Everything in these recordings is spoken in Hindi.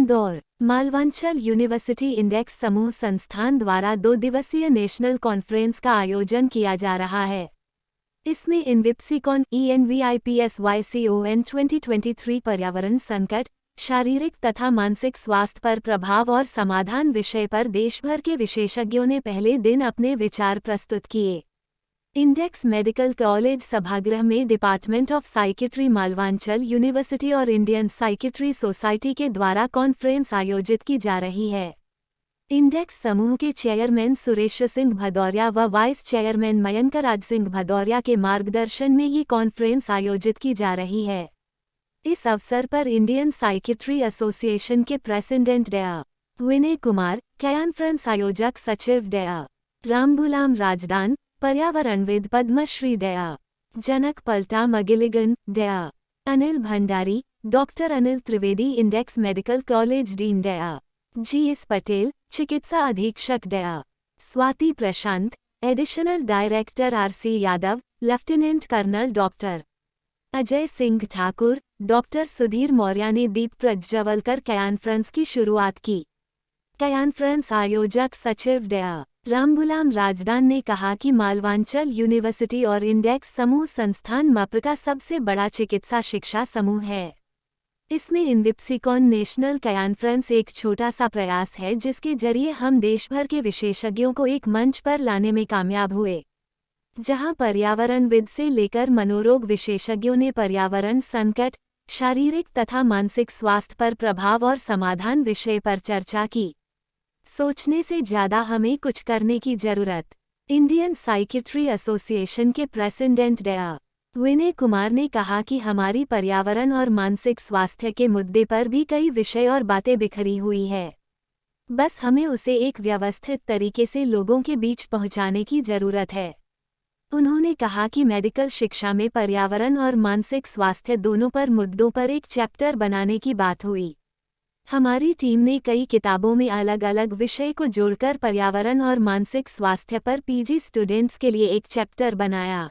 इंदौर मालवांचल यूनिवर्सिटी इंडेक्स समूह संस्थान द्वारा 2 दिवसीय नेशनल कॉन्फ्रेंस का आयोजन किया जा रहा है। इसमें इनविप्सिकॉन ENVIPSYCON 2023 पर्यावरण संकट, शारीरिक तथा मानसिक स्वास्थ्य पर प्रभाव और समाधान विषय पर देशभर के विशेषज्ञों ने पहले दिन अपने विचार प्रस्तुत किए। इंडेक्स मेडिकल कॉलेज सभागृह में department of psychiatry Malwanchal university और इंडियन साइकियाट्री सोसाइटी के द्वारा कॉन्फ्रेंस आयोजित की जा रही है। इंडेक्स समूह के चेयरमैन सुरेश सिंह भदौरिया व वाइस चेयरमैन मयंकराज सिंह भदौरिया के मार्गदर्शन में ये कॉन्फ्रेंस आयोजित की जा रही है। इस अवसर पर इंडियन साइकियाट्री एसोसिएशन के प्रेसिडेंट डॉ. विनय कुमार, कॉन्फ्रेंस आयोजक सचिव डॉ. रामबुलाम राजदान, पर्यावरणविद पद्मश्री डॉ. जनक Palta McGilligan, Dr. Anil Bhandari, doctor Anil Trivedi, Index Medical College dean Dr. GS Patel, चिकित्सा अधीक्षक Dr. Swati Prashant, additional director RC Yadav, lieutenant colonel doctor Ajay Singh Thakur, doctor Sudhir Maurya ने दीप प्रज्वल कर कॉन्फ्रेंस की शुरुआत की। कॉन्फ्रेंस आयोजक सचिव डॉ. रामबुलाम राजदान ने कहा कि मालवांचल यूनिवर्सिटी और इंडेक्स समूह संस्थान मप्र का सबसे बड़ा चिकित्सा शिक्षा समूह है। इसमें इनविप्सिकॉन नेशनल कॉन्फ्रेंस एक छोटा सा प्रयास है जिसके जरिए हम देशभर के विशेषज्ञों को एक मंच पर लाने में कामयाब हुए, जहां पर्यावरणविद से लेकर मनोरोग विशेषज्ञों ने पर्यावरण संकट, शारीरिक तथा मानसिक स्वास्थ्य पर प्रभाव और समाधान विषय पर चर्चा की। सोचने से ज़्यादा हमें कुछ करने की जरूरत। इंडियन साइकियाट्री एसोसिएशन के प्रेसिडेंट डॉ. विनय कुमार ने कहा कि हमारी पर्यावरण और मानसिक स्वास्थ्य के मुद्दे पर भी कई विषय और बातें बिखरी हुई है, बस हमें उसे एक व्यवस्थित तरीके से लोगों के बीच पहुंचाने की जरूरत है। उन्होंने कहा कि मेडिकल शिक्षा में पर्यावरण और मानसिक स्वास्थ्य दोनों पर मुद्दों पर एक चैप्टर बनाने की बात हुई। हमारी टीम ने कई किताबों में अलग अलग विषय को जोड़कर पर्यावरण और मानसिक स्वास्थ्य पर PG स्टूडेंट्स के लिए एक चैप्टर बनाया।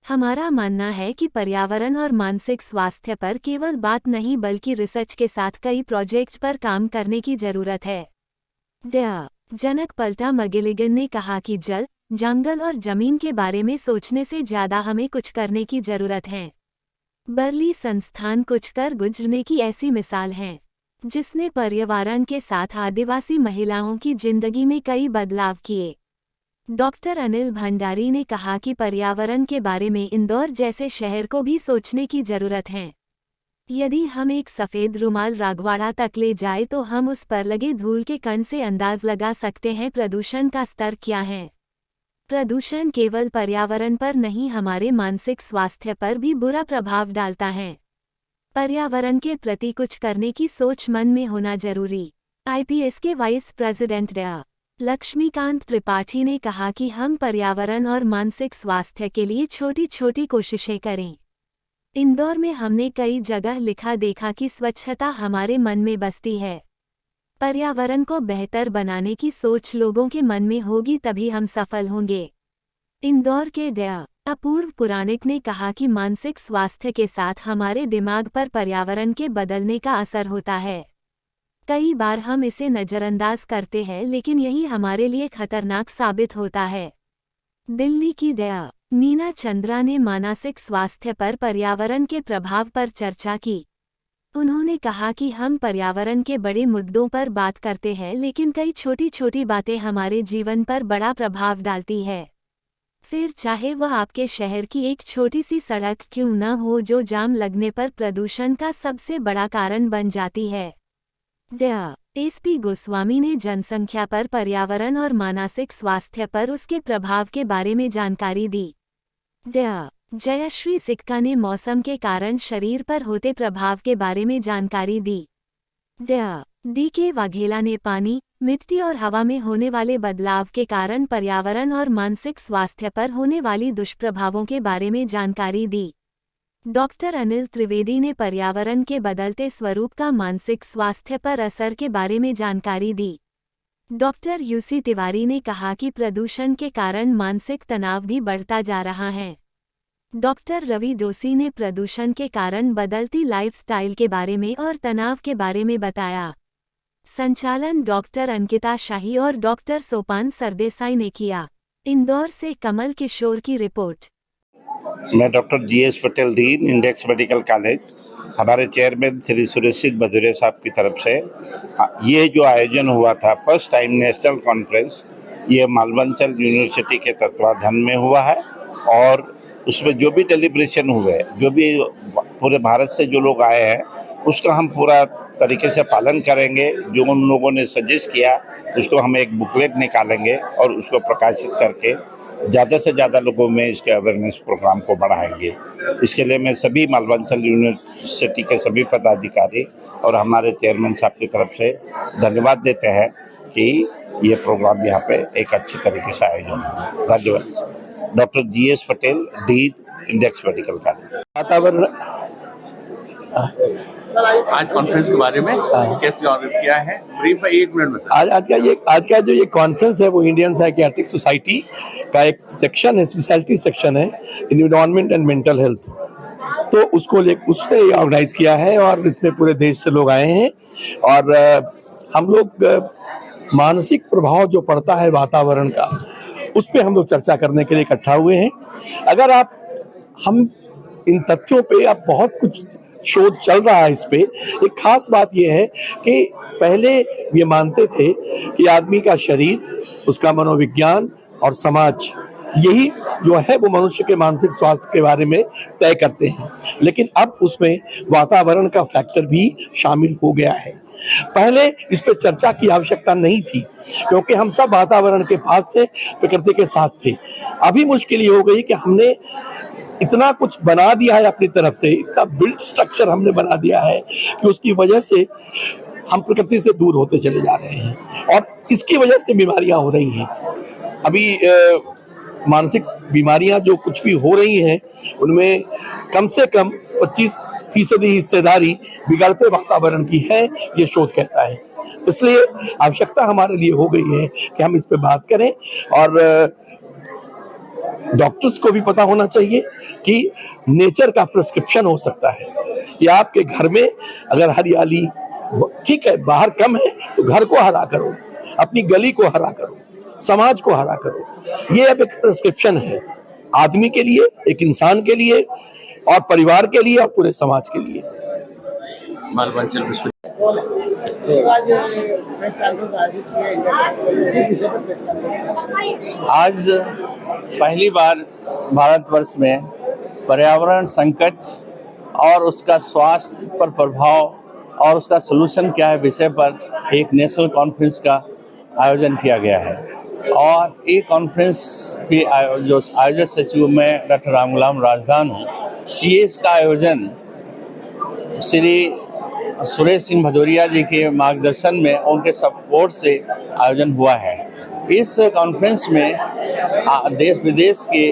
हमारा मानना है कि पर्यावरण और मानसिक स्वास्थ्य पर केवल बात नहीं बल्कि रिसर्च के साथ कई प्रोजेक्ट पर काम करने की जरूरत है। डॉ. जनक पलटा मगिलिगन ने कहा कि जल, जंगल और जमीन के बारे में सोचने से ज़्यादा हमें कुछ करने की जरूरत है। बर्ली संस्थान कुछ कर गुजरने की ऐसी मिसाल है, जिसने पर्यावरण के साथ आदिवासी महिलाओं की जिंदगी में कई बदलाव किए। डॉक्टर अनिल भंडारी ने कहा कि पर्यावरण के बारे में इंदौर जैसे शहर को भी सोचने की जरूरत है। यदि हम एक सफ़ेद रुमाल रागवाड़ा तक ले जाए तो हम उस पर लगे धूल के कण से अंदाज लगा सकते हैं प्रदूषण का स्तर क्या है। प्रदूषण केवल पर्यावरण पर नहीं हमारे मानसिक स्वास्थ्य पर भी बुरा प्रभाव डालता है। पर्यावरण के प्रति कुछ करने की सोच मन में होना जरूरी। IPS के वाइस प्रेसिडेंट डॉ. लक्ष्मीकांत त्रिपाठी ने कहा कि हम पर्यावरण और मानसिक स्वास्थ्य के लिए छोटी छोटी कोशिशें करें। इंदौर में हमने कई जगह लिखा देखा कि स्वच्छता हमारे मन में बसती है। पर्यावरण को बेहतर बनाने की सोच लोगों के मन में होगी तभी हम सफल होंगे। इंदौर के डॉ. अपूर्व पुराणिक ने कहा कि मानसिक स्वास्थ्य के साथ हमारे दिमाग पर पर्यावरण के बदलने का असर होता है। कई बार हम इसे नज़रअंदाज करते हैं लेकिन यही हमारे लिए खतरनाक साबित होता है। दिल्ली की डॉ. मीना चंद्रा ने मानसिक स्वास्थ्य पर पर्यावरण के प्रभाव पर चर्चा की। उन्होंने कहा कि हम पर्यावरण के बड़े मुद्दों पर बात करते हैं लेकिन कई छोटी छोटी बातें हमारे जीवन पर बड़ा प्रभाव डालती है। फिर चाहे वह आपके शहर की एक छोटी सी सड़क क्यों न हो जो जाम लगने पर प्रदूषण का सबसे बड़ा कारण बन जाती है। डॉ. SP गोस्वामी ने जनसंख्या पर पर्यावरण और मानसिक स्वास्थ्य पर उसके प्रभाव के बारे में जानकारी दी। डॉ. जयश्री सिक्का ने मौसम के कारण शरीर पर होते प्रभाव के बारे में जानकारी दी। डॉ. DK वाघेला ने पानी, मिट्टी और हवा में होने वाले बदलाव के कारण पर्यावरण और मानसिक स्वास्थ्य पर होने वाली दुष्प्रभावों के बारे में जानकारी दी। डॉक्टर अनिल त्रिवेदी ने पर्यावरण के बदलते स्वरूप का मानसिक स्वास्थ्य पर असर के बारे में जानकारी दी। डॉक्टर UC तिवारी ने कहा कि प्रदूषण के कारण मानसिक तनाव भी बढ़ता जा रहा है। डॉक्टर रवि जोशी ने प्रदूषण के कारण बदलती लाइफस्टाइल के बारे में और तनाव के बारे में बताया। संचालन डॉक्टर अंकिता शाही और डॉक्टर सोपान सरदेसाई ने किया। इंदौर से कमल किशोर की रिपोर्ट। मैं doctor GS Patel, dean index Medical college, हमारे चेयरमैन श्री सुरेश सिंह भदौरिया साहब की तरफ से ये जो आयोजन हुआ था फर्स्ट टाइम नेशनल कॉन्फ्रेंस, ये मालवंचल यूनिवर्सिटी के तत्वाधान में हुआ है। और उसमें जो भी डेलिब्रेशन हुए, जो भी पूरे भारत से जो लोग आए हैं, उसका हम पूरा तरीके से पालन करेंगे। जो उन लोगों ने सजेस्ट किया उसको हम एक बुकलेट निकालेंगे और उसको प्रकाशित करके ज़्यादा से ज़्यादा लोगों में इसके अवेयरनेस प्रोग्राम को बढ़ाएंगे। इसके लिए मैं सभी मालवंचल यूनिवर्सिटी के सभी पदाधिकारी और हमारे चेयरमैन साहब की तरफ से धन्यवाद देते हैं कि ये प्रोग्राम यहाँ पे एक अच्छी तरीके से आयोजन हो। धन्यवाद। Doctor GS Patel, dean index Medical college. वातावरण आज कॉन्फ्रेंस के बारे में कैसे ऑर्गेनाइज किया है, ब्रीफ है 1 मिनट में सर। आज का जो ये कॉन्फ्रेंस है वो इंडियन साइकियाट्रिक सोसाइटी का एक सेक्शन है, स्पेशलिटी सेक्शन है, एनवायरनमेंट एंड मेंटल हेल्थ। तो उसने ऑर्गेनाइज किया है और इसमें पूरे देश से लोग आए हैं। और हम लोग मानसिक प्रभाव जो पड़ता है वातावरण का, उस पर हम लोग चर्चा करने के लिए इकट्ठा हुए हैं। अगर हम इन तथ्यों पे अब बहुत कुछ शोध चल रहा है इस पे। एक खास बात यह है कि पहले ये मानते थे कि आदमी का शरीर, उसका मनोविज्ञान और समाज, यही जो है वो मनुष्य के मानसिक स्वास्थ्य के बारे में तय करते हैं। लेकिन अब उसमें वातावरण का फैक्टर भी शामिल हो गया है। पहले इस पे चर्चा की आवश्यकता नहीं थी क्योंकि हम सब वातावरण के पास थे, प्रकृति के साथ थे। अभी मुश्किल ये हो गई कि हमने इतना कुछ बना दिया है अपनी तरफ से, इतना बिल्ट स्ट्रक्चर हमने बना दिया है कि उसकी वजह से हम प्रकृति से दूर होते चले जा रहे हैं और इसकी वजह से बीमारियां हो रही हैं। अभी मानसिक बीमारियां जो कुछ भी हो रही हैं उनमें कम से कम 25% हिस्सेदारी बिगड़ते वातावरण की है, ये शोध कहता है। इसलिए आवश्यकता हमारे लिए हो गई है कि हम इस पे बात करें। और डॉक्टर्स को भी पता होना चाहिए कि नेचर का प्रिस्क्रिप्शन हो सकता है कि आपके घर में अगर हरियाली ठीक है, बाहर कम है, तो घर को हरा करो, अपनी गली को हरा करो, समाज को हरा करो। ये अब एक प्रिस्क्रिप्शन है आदमी के लिए, एक इंसान के लिए और परिवार के लिए और पूरे समाज के लिए। आज पहली बार भारतवर्ष में पर्यावरण संकट और उसका स्वास्थ्य पर प्रभाव और उसका सलूशन क्या है विषय पर एक नेशनल कॉन्फ्रेंस का आयोजन किया गया है। और ये कॉन्फ्रेंस की जो आयोजक सचिव मैं डॉक्टर रामगुलाम राजदान हूँ। ये इसका आयोजन श्री सुरेश सिंह भदौरिया जी के मार्गदर्शन में, उनके सपोर्ट से आयोजन हुआ है। इस कॉन्फ्रेंस में देश विदेश के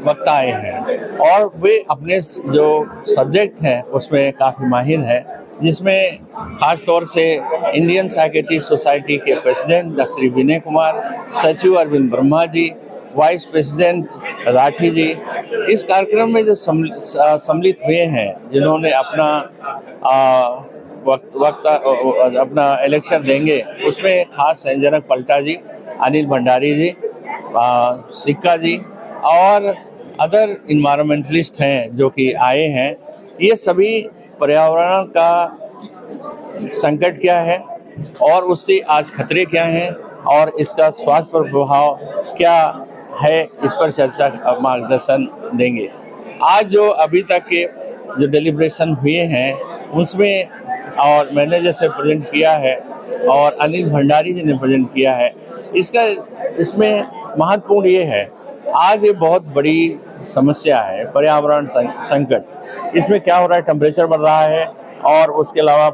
वक्ता आए हैं और वे अपने जो सब्जेक्ट हैं उसमें काफ़ी माहिर हैं, जिसमें खास तौर से इंडियन साइकियाट्रिक सोसाइटी के प्रेसिडेंट श्री विनय कुमार, सचिव अरविंद ब्रह्मा जी, वाइस प्रेसिडेंट राठी जी इस कार्यक्रम में जो सम्मिलित हुए हैं, जिन्होंने अपना अपना इलेक्शन देंगे, उसमें खास हैं जनक पलटा जी, अनिल भंडारी जी, सिक्का जी और अदर इन्वायरमेंटलिस्ट हैं जो कि आए हैं। ये सभी पर्यावरण का संकट क्या है और उससे आज खतरे क्या हैं और इसका स्वास्थ्य पर प्रभाव क्या है, इस पर चर्चा मार्गदर्शन देंगे। आज जो अभी तक के जो डेलिब्रेशन हुए हैं उसमें और मैंने जैसे प्रेजेंट किया है और अनिल भंडारी जी ने प्रेजेंट किया है, इसमें महत्वपूर्ण ये है, आज ये बहुत बड़ी समस्या है पर्यावरण संकट। इसमें क्या हो रहा है, टेम्परेचर बढ़ रहा है और उसके अलावा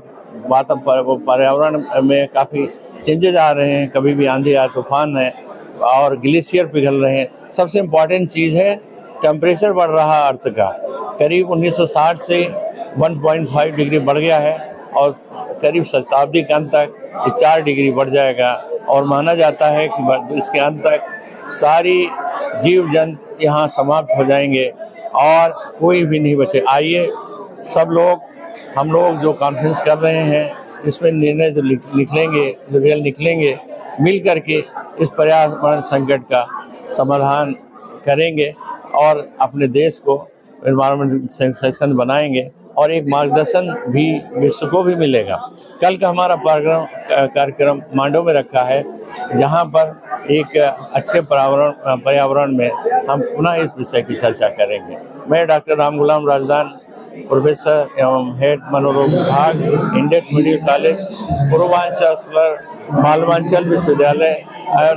पर्यावरण में काफ़ी चेंजेज आ रहे हैं, कभी भी आंधी या तूफान है और ग्लेशियर पिघल रहे हैं। सबसे इम्पॉर्टेंट चीज़ है टेम्परेचर बढ़ रहा है अर्थ का, करीब 1960 से 1.5 डिग्री बढ़ गया है और करीब शताब्दी के अंत तक ये 4 डिग्री बढ़ जाएगा और माना जाता है कि इसके अंत तक सारी जीव जंतु यहाँ समाप्त हो जाएंगे और कोई भी नहीं बचे। आइए सब लोग, हम लोग जो कॉन्फ्रेंस कर रहे हैं इसमें निर्णय जो निकलेंगे, जो रिजल्ट निकलेंगे, मिल करके इस पर्यावरण संकट का समाधान करेंगे और अपने देश को एनवायरमेंट सेक्शन बनाएंगे और एक मार्गदर्शन भी विश्व को भी मिलेगा। कल का हमारा कार्यक्रम मांडव में रखा है, जहां पर एक अच्छे पर्यावरण में हम पुनः इस विषय की चर्चा करेंगे। मैं डॉक्टर राम गुलाम राजदान, प्रोफेसर एवं हेड मनोरोग विभाग, index Medical college, Purvanchal Malwanchal विश्वविद्यालय,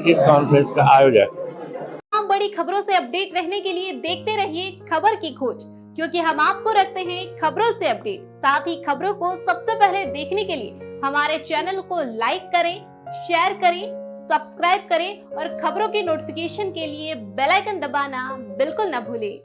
इस कॉन्फ्रेंस का आयोजक। बड़ी खबरों से अपडेट रहने के लिए देखते रहिए खबर की खोज, क्योंकि हम आपको रखते हैं खबरों से अपडेट। साथ ही खबरों को सबसे पहले देखने के लिए हमारे चैनल को लाइक करें, शेयर करें, सब्सक्राइब करें और खबरों की नोटिफिकेशन के लिए बेल आइकन दबाना बिल्कुल न भूलें।